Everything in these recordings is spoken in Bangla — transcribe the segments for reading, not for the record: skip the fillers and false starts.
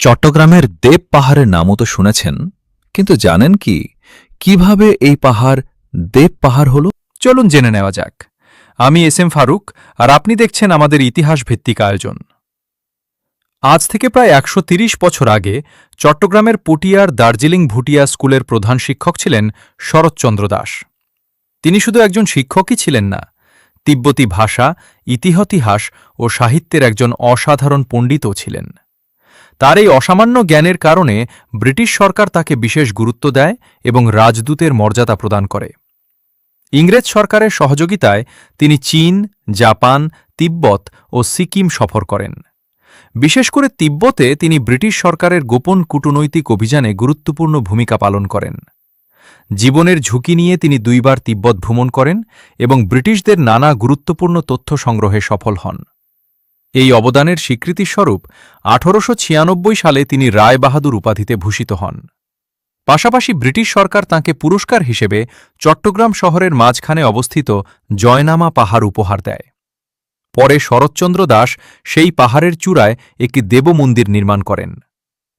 চট্টগ্রামের দেব পাহাড়ের নামও তো শুনেছেন, কিন্তু জানেন কি কিভাবে এই পাহাড় দেব পাহাড় হল? চলুন জেনে নেওয়া যাক। আমি এস এম ফারুক, আর আপনি দেখছেন আমাদের ইতিহাস ভিত্তিক আয়োজন। আজ থেকে প্রায় ১৩০ বছর আগে চট্টগ্রামের পটিয়ার দার্জিলিং ভুটিয়া স্কুলের প্রধান শিক্ষক ছিলেন শরৎচন্দ্র দাস। তিনি শুধু একজন শিক্ষকই ছিলেন না, তিব্বতী ভাষা, ইতিহাস ও সাহিত্যের একজন অসাধারণ পণ্ডিতও ছিলেন। তার এই অসামান্য জ্ঞানের কারণে ব্রিটিশ সরকার তাকে বিশেষ গুরুত্ব দেয় এবং রাজদূতের মর্যাদা প্রদান করে। ইংরেজ সরকারের সহযোগিতায় তিনি চীন, জাপান, তিব্বত ও সিকিম সফর করেন। বিশেষ করে তিব্বতে তিনি ব্রিটিশ সরকারের গোপন কূটনৈতিক অভিযানে গুরুত্বপূর্ণ ভূমিকা পালন করেন। জীবনের ঝুঁকি নিয়ে তিনি ২ বার তিব্বত ভ্রমণ করেন এবং ব্রিটিশদের নানা গুরুত্বপূর্ণ তথ্য সংগ্রহে সফল হন। এই অবদানের স্বীকৃতিস্বরূপ ১৮৯৬ সালে তিনি রায় বাহাদুর উপাধিতে ভূষিত হন। পাশাপাশি ব্রিটিশ সরকার তাঁকে পুরস্কার হিসেবে চট্টগ্রাম শহরের মাঝখানে অবস্থিত জয়নামা পাহাড় উপহার দেয়। পরে শরৎচন্দ্র দাস সেই পাহাড়ের চূড়ায় একটি দেব মন্দির নির্মাণ করেন,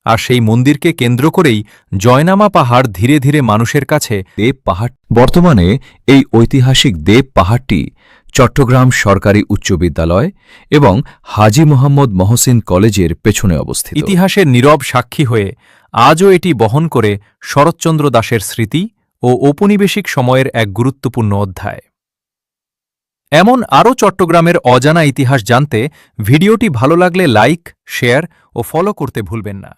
আর সেই মন্দিরকে কেন্দ্র করেই জয়নামা পাহাড় ধীরে ধীরে মানুষের কাছে দেব পাহাড়। বর্তমানে এই ঐতিহাসিক দেব পাহাড়টি চট্টগ্রাম সরকারি উচ্চ বিদ্যালয় এবং হাজী মোহাম্মদ মহসিন কলেজের পেছনে অবস্থিত। ইতিহাসের নীরব সাক্ষী হয়ে আজও এটি বহন করে শরৎচন্দ্র দাসের স্মৃতি ও ঔপনিবেশিক সময়ের এক গুরুত্বপূর্ণ অধ্যায়। এমন আরও চট্টগ্রামের অজানা ইতিহাস জানতে ভিডিওটি ভালো লাগলে লাইক, শেয়ার ও ফলো করতে ভুলবেন না।